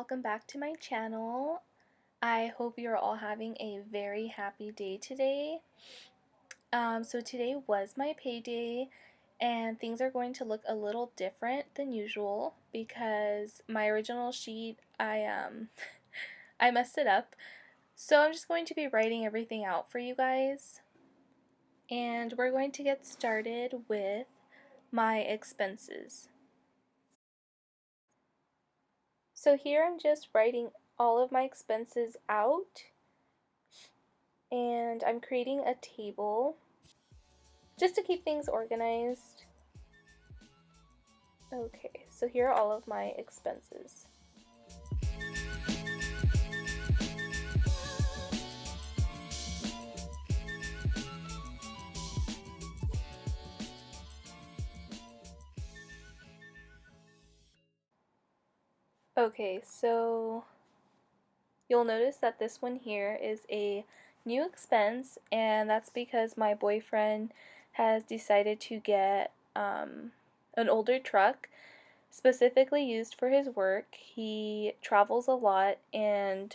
welcome back to my channel. I hope you're all having a very happy day today. So today was my payday and things are going to look a little different than usual because my original sheet, I messed it up. So I'm just going to be writing everything out for you guys. And we're going to get started with my expenses. So here I'm just writing all of my expenses out, and I'm creating a table just to keep things organized. Okay, so here are all of my expenses. Okay, so you'll notice that this one here is a new expense, and that's because my boyfriend has decided to get an older truck specifically used for his work. He travels a lot, and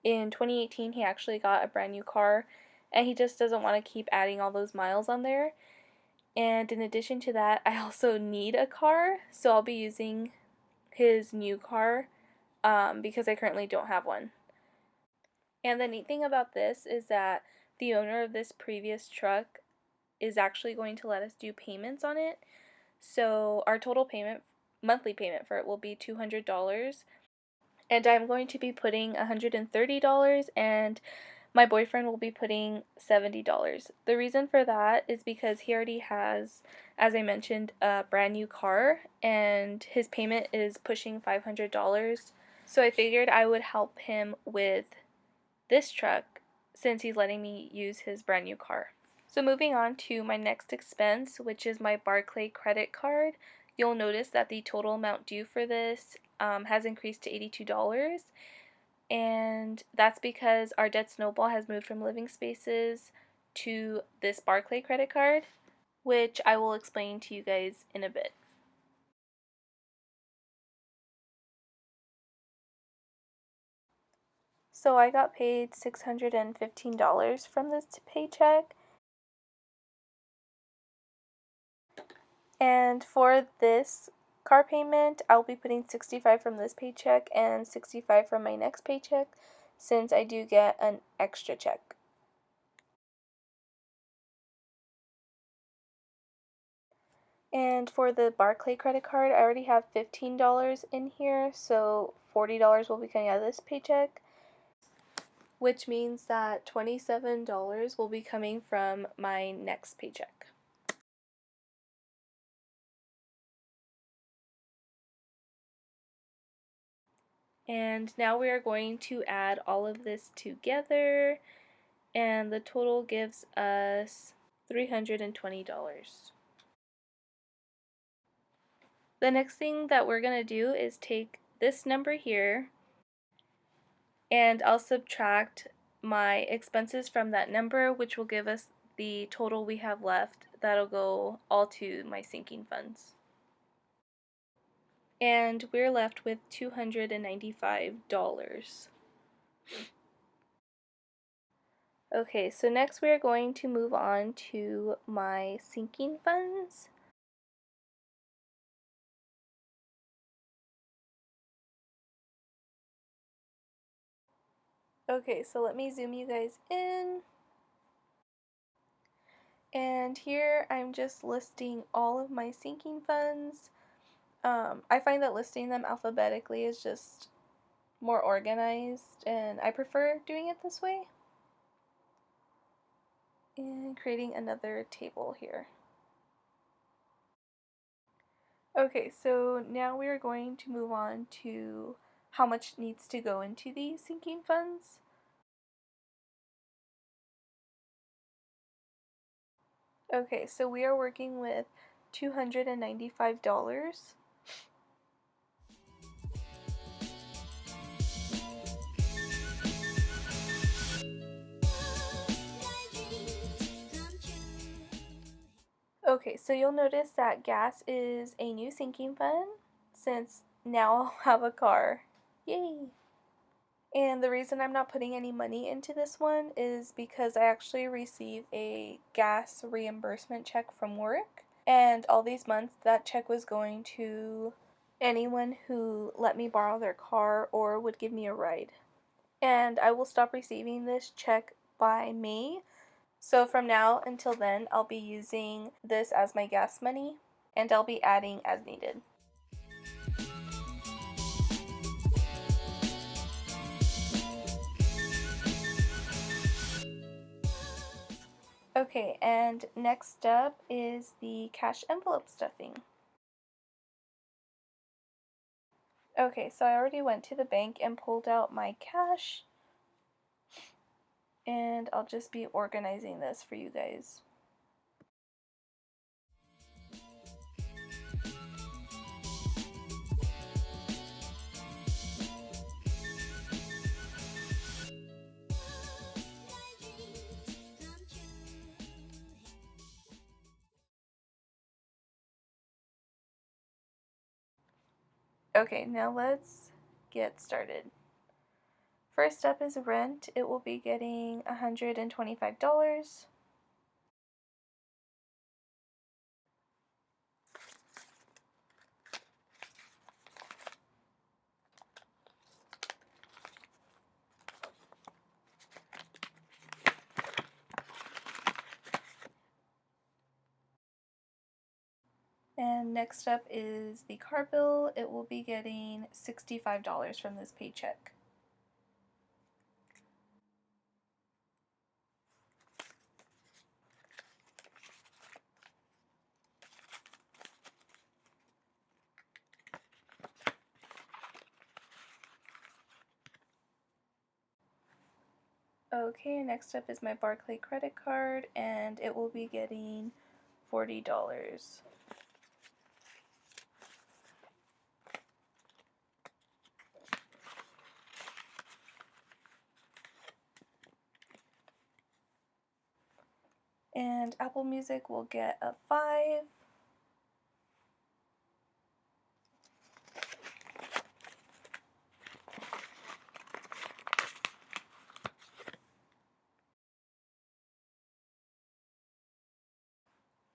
in 2018 he actually got a brand new car, and he just doesn't want to keep adding all those miles on there. And in addition to that, I also need a car, so I'll be using his new car because I currently don't have one. And the neat thing about this is that the owner of this previous truck is actually going to let us do payments on it. So our total payment, monthly payment for it, will be $200. And I'm going to be putting $130, and my boyfriend will be putting $70. The reason for that is because he already has, as I mentioned, a brand new car, and his payment is pushing $500. So I figured I would help him with this truck since he's letting me use his brand new car. So moving on to my next expense, which is my Barclay credit card, you'll notice that the total amount due for this has increased to $82. And that's because our debt snowball has moved from Living Spaces to this Barclay credit card, which I will explain to you guys in a bit. So I got paid $615 from this paycheck. And for this car payment, I'll be putting $65 from this paycheck and $65 from my next paycheck, since I do get an extra check. And for the Barclay credit card, I already have $15 in here, so $40 will be coming out of this paycheck, which means that $27 will be coming from my next paycheck. And now we are going to add all of this together, and the total gives us $320. The next thing that we're going to do is take this number here, and I'll subtract my expenses from that number, which will give us the total we have left. That'll go all to my sinking funds. And we're left with $295. Okay, so next we are going to move on to my sinking funds. Okay, so let me zoom you guys in. And here I'm just listing all of my sinking funds. I find that listing them alphabetically is just more organized, and I prefer doing it this way. And creating another table here. Okay, so now we are going to move on to how much needs to go into these sinking funds. Okay, so we are working with $295. Okay, so you'll notice that gas is a new sinking fund since now I'll have a car. Yay! And the reason I'm not putting any money into this one is because I actually receive a gas reimbursement check from work. And all these months, that check was going to anyone who let me borrow their car or would give me a ride. And I will stop receiving this check by May. So from now until then, I'll be using this as my gas money, and I'll be adding as needed. Okay, and next up is the cash envelope stuffing. Okay, so I already went to the bank and pulled out my cash, and I'll just be organizing this for you guys. Okay, now let's get started. First up is rent. It will be getting $125. And next up is the car bill. It will be getting $65 from this paycheck. Okay, next up is my Barclay credit card, and it will be getting $40. And Apple Music will get a 5.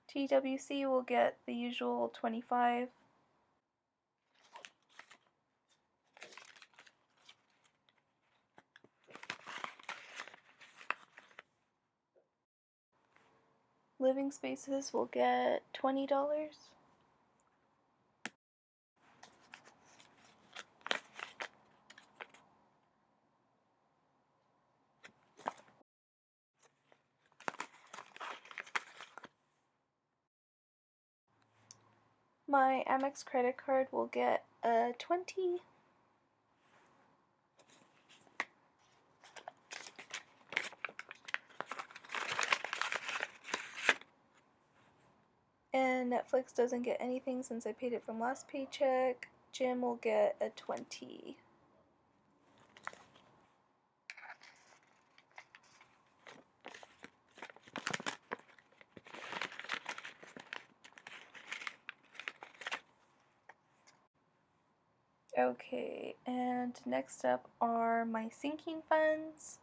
TWC will get the usual 25. Living Spaces will get $20. My Amex credit card will get a 20. And Netflix doesn't get anything since I paid it from last paycheck. Gym will get a 20. Okay, and next up are my sinking funds.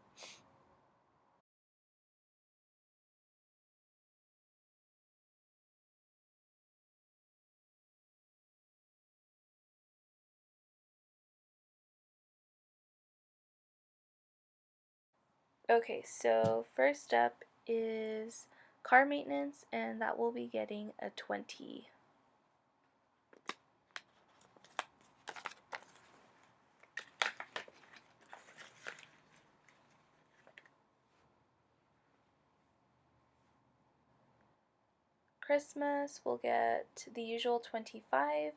Okay, so first up is car maintenance, and that will be getting a 20. Christmas will get the usual 25.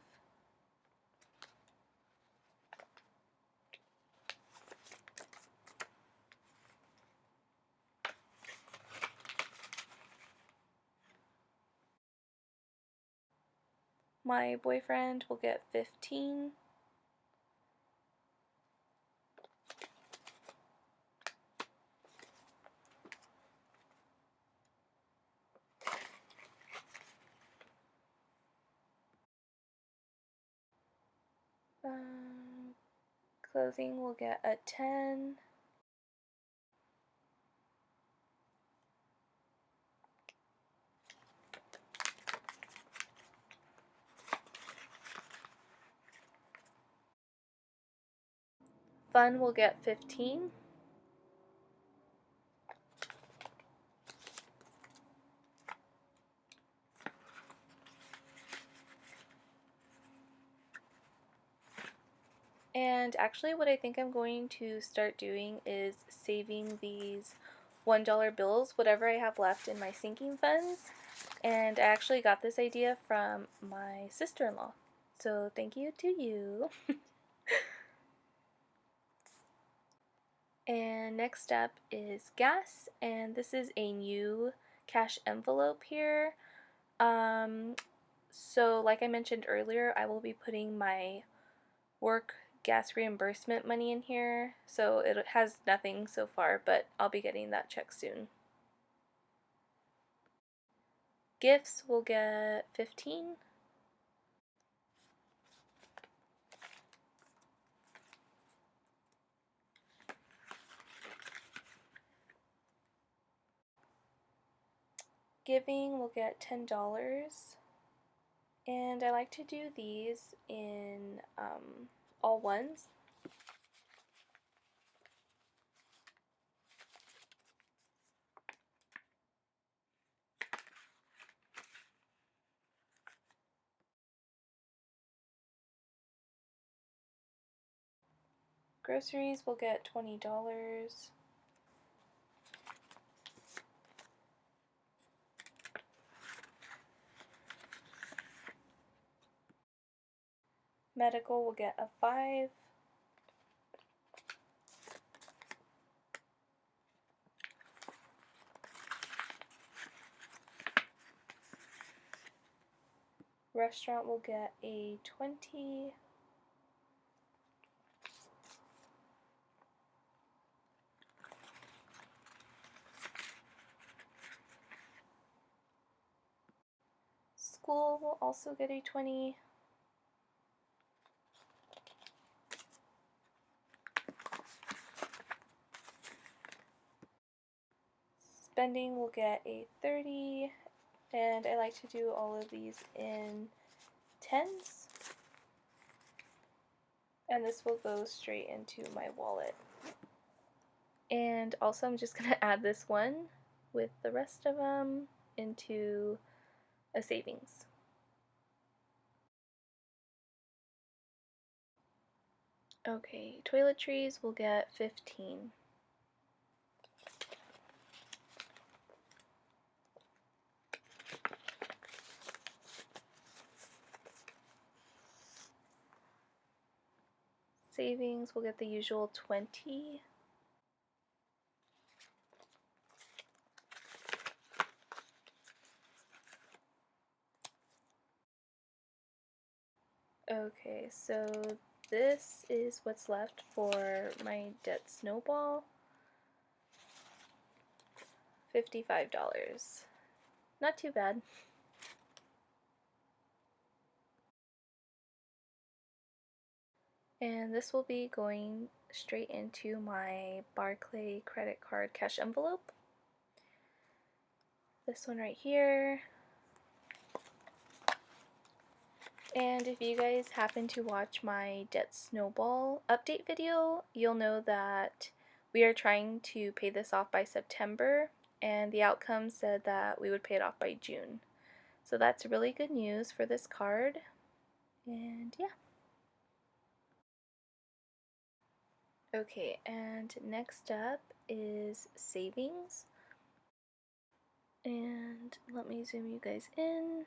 My boyfriend will get 15. Clothing will get a 10. Fun will get 15. And actually what I think I'm going to start doing is saving these $1 bills, whatever I have left in my sinking funds. And I actually got this idea from my sister-in-law. So thank you to you. And next up is gas, and this is a new cash envelope here. So like I mentioned earlier, I will be putting my work gas reimbursement money in here. So it has nothing so far, but I'll be getting that check soon. Gifts will get 15. Giving will get $10. And I like to do these in all ones. Groceries will get $20. Medical will get a 5. Restaurant will get a 20. School will also get a 20. Spending will get a 30. And I like to do all of these in tens. And this will go straight into my wallet. And also I'm just going to add this one with the rest of them into a savings. Okay, toiletries will get 15. Savings will get the usual 20. Okay, so this is what's left for my debt snowball. $55. Not too bad. And this will be going straight into my Barclay credit card cash envelope. This one right here. And if you guys happen to watch my debt snowball update video, you'll know that we are trying to pay this off by September, and the outcome said that we would pay it off by June. So that's really good news for this card. And yeah. Okay, and next up is savings. And let me zoom you guys in.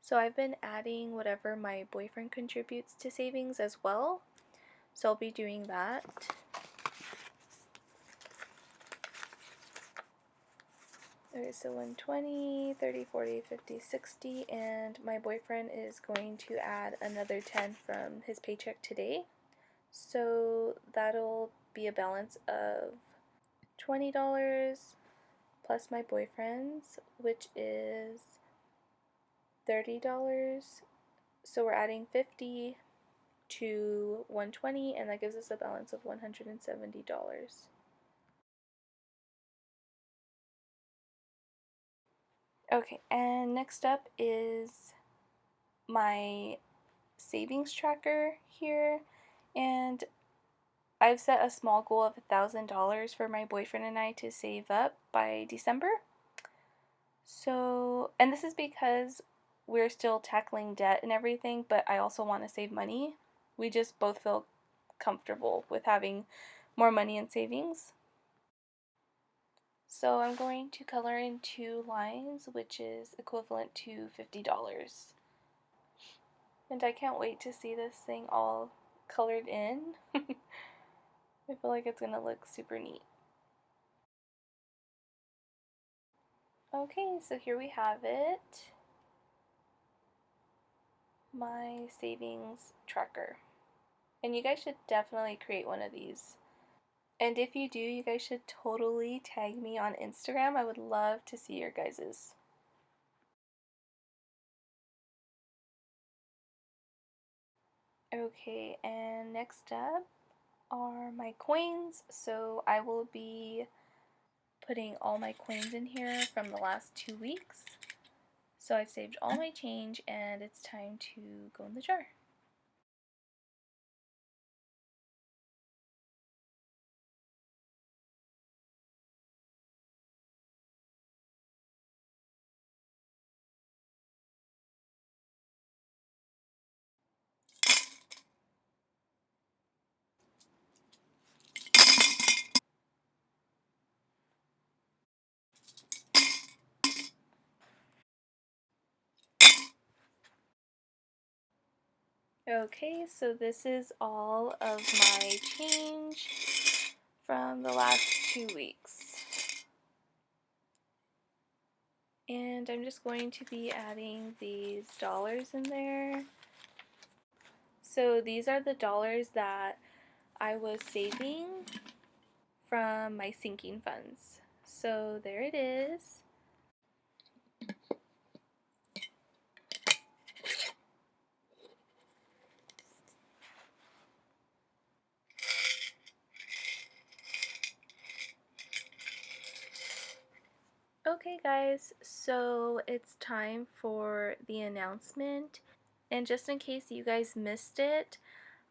So I've been adding whatever my boyfriend contributes to savings as well. So I'll be doing that. Okay, so 120, 30, 40, 50, 60, and my boyfriend is going to add another 10 from his paycheck today. So that'll be a balance of $20 plus my boyfriend's, which is $30. So we're adding 50. to $120, and that gives us a balance of $170. Okay, and next up is my savings tracker here, and I've set a small goal of $1,000 for my boyfriend and I to save up by December. So, and this is because we're still tackling debt and everything, but I also want to save money. We just both feel comfortable with having more money in savings. So I'm going to color in 2 lines, which is equivalent to $50. And I can't wait to see this thing all colored in. I feel like it's gonna look super neat. Okay, so here we have it. My savings tracker. And you guys should definitely create one of these. And if you do, you guys should totally tag me on Instagram. I would love to see your guys's. Okay, and next up are my coins. So I will be putting all my coins in here from the last 2 weeks. So I've saved all my change and it's time to go in the jar. Okay, so this is all of my change from the last 2 weeks. And I'm just going to be adding these dollars in there. So these are the dollars that I was saving from my sinking funds. So there it is. Okay guys, so it's time for the announcement. And just in case you guys missed it,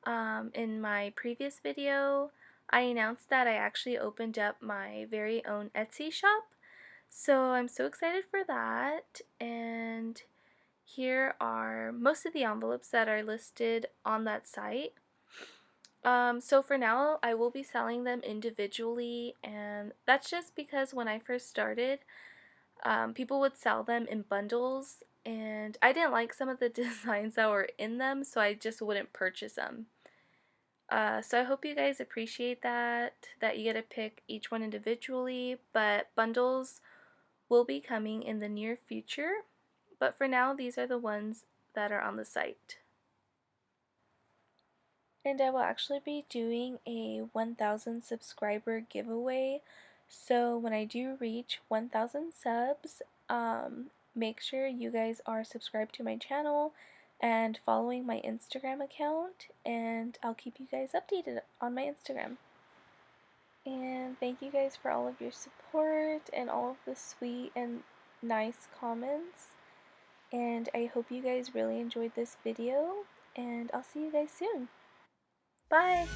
in my previous video, I announced that I actually opened up my very own Etsy shop. So I'm so excited for that. And here are most of the envelopes that are listed on that site. So for now, I will be selling them individually, and that's just because when I first started, people would sell them in bundles, and I didn't like some of the designs that were in them, so I just wouldn't purchase them. So I hope you guys appreciate that you get to pick each one individually, but bundles will be coming in the near future. But for now, these are the ones that are on the site. And I will actually be doing a 1,000 subscriber giveaway. So when I do reach 1,000 subs, make sure you guys are subscribed to my channel and following my Instagram account, and I'll keep you guys updated on my Instagram. And thank you guys for all of your support and all of the sweet and nice comments. And I hope you guys really enjoyed this video, and I'll see you guys soon. Bye!